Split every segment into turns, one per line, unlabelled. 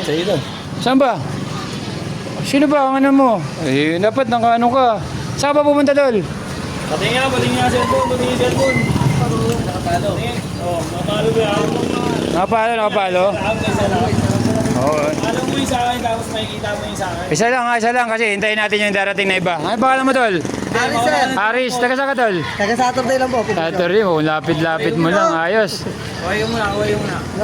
Sa ilo.
Saan ba? Sino ba ang ano mo? Eh, dapat naka ano ka. Saan ka ba pumunta, Tol?
Patingin nga cellphone, patingin cellphone. Nakapalo. Oo, nakapalo ba yan?
Nakapalo? Oo.
Alam mo yung sa akin, tapos makikita mo yung sa akin.
Isa lang kasi hintayin natin yung darating na iba. Ano pangalan mo, Tol?
Aris, sir.
Aris, taga saan ka, Tol?
Taga Saturday lang po.
Saturday, lapit-lapit mo lang. Ayos.
Huwag muna.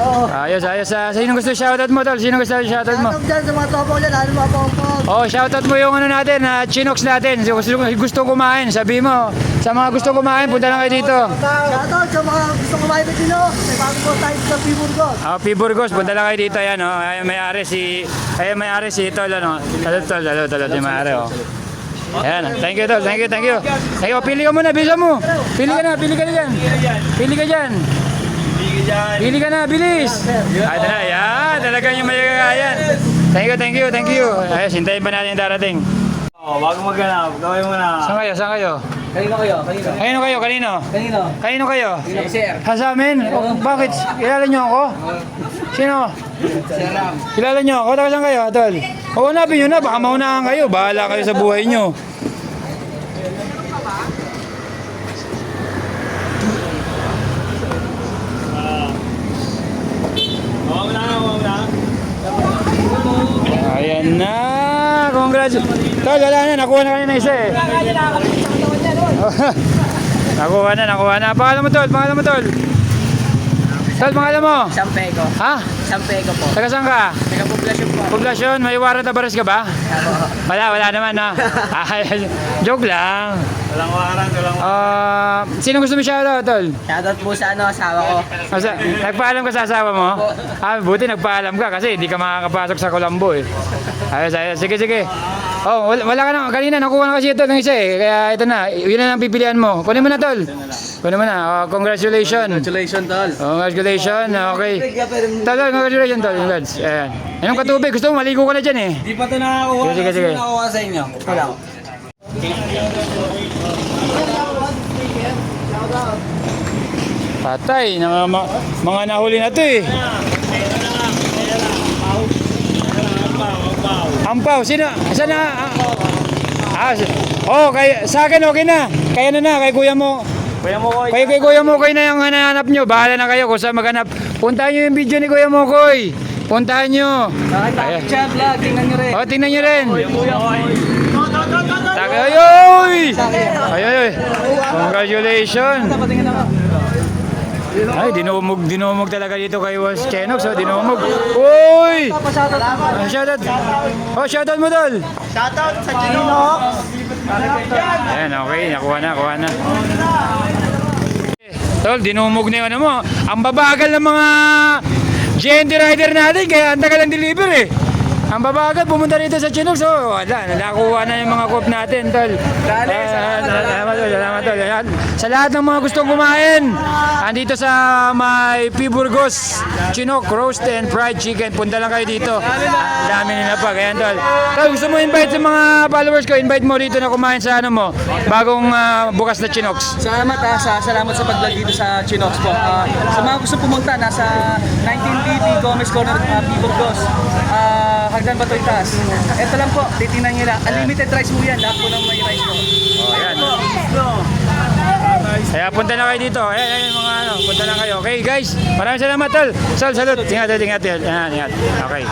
Oo.
Ayos. Sino gusto shoutout mo, Tol? Sino gusto shoutout mo?
Shoutout dyan sa mga topo dyan, ano mga pongpong.
Oh, shoutout mo yung ano natin, Chinox natin. Gusto kumain, sabi mo. Sa mga gusto kumain, punta lang kayo dito.
Shoutout sa mga gusto kumain na dino. May bago po tayo sa Piburgos.
P. Burgos, punta lang kayo dito. Ayan, oh. Ayan, may-ari si Tol, ano. Tol, yung may-ari, oh. Ayan, thank you, Tol. Thank you. Pili ka muna, bisa mo. Pili ka na dyan. Pili ka na, bilis. Ay, ayan, talagang yung mayagayan. Thank you. Ayos, hintayin pa natin yung darating.
Oo, bago maghanap, gawin mo na.
Saan kayo?
Kanino kayo?
Kanino kayo?
Sir.
Sa amin? Bakit? Kilala niyo ako? Sino? Kilala niyo ako? Taga saan kayo, Tol? O, hanapin niyo na. Baka maunahan kayo. Bahala kayo sa buhay niyo.
Oo, wala.
Ayan na. Congrats. Tol, wala na. Nakuha na kanina isa eh. Nakuha na. Pangalan mo, Tol. Tol, pangalan mo?
Sampego.
Ha?
Sampego po.
Taga saan ka?
Taga poblasyon po.
Poblasyon, may warrant of arrest ka ba? Wala naman na. Joke lang.
Walang waran.
Sino gusto mo shoutout, Tol?
Shoutout po sa asawa ko.
Nagpaalam ka sa asawa mo? Buti nagpaalam ka kasi hindi ka makakapasok sa Colombo eh. Ayos. Sige. Oh, wala ka na. Kanina nakuha na kasi ito ng isa eh. Kaya ito na. Yun na lang pipilian mo. Kunin mo na, Tol. Congratulations.
Tol.
Congratulations. Okay. Tol, congratulations, Tol. Congrats. Ayan. Anong katubig? Gusto mo? Maligo ka na dyan eh.
Di pa ito nakakuha.
Sige.
Nakakuha sa inyo. Wala.
Patay. Mga nahuli na to eh. Ampaw. Sino? Saan na? Sa akin okay na. Kaya na kay kuya mo. Kay Kuya Mokoy na yung hanahanap nyo. Bahala na kayo kung saan maghanap. Puntahan nyo yung video ni Kuya Mokoy. Puntahan nyo.
Siya vlog, tingnan nyo rin.
Tingnan nyo rin. Ayoy! Congratulations. Ay, dinumog talaga dito kay Was Chenox. Dinumog. Uy! Shoutout mo, Tol.
Shoutout sa Chinook.
Ayan, okay. Nakuha na. Tol, dinumog na yun. Ano mo? Ang babagal ng mga GNT rider natin. Kaya ang tagal ang deliver eh. Ang babagal, pumunta rito sa Chinook. So, wala. Nalakuha na yung mga coop natin, Tol. Salamat, Tol. Sa lahat ng mga gustong kumain, andito sa may P. Burgos, Chinook, roast and fried chicken. Punta lang kayo dito. Ang dami nila pa. Kaya, Tol. Tol, gusto mo invite sa mga followers ko, invite mo dito na kumain sa ano mo, bagong bukas na Chinooks.
Salamat sa pag-vlog dito sa Chinook po. Sa mga gusto pumunta, nasa 1980 Gomez Corner, Piburgos. Hagdan ba ito itaas? Ito lang po, titingnan nyo lang. Unlimited rice po yan, lahat po ng may rice po.
Ayan. Kaya punta na kayo dito. Ayan, mga punta na kayo. Okay, guys. Maraming salamat, Tol. Sol, salute. Ingat. Okay.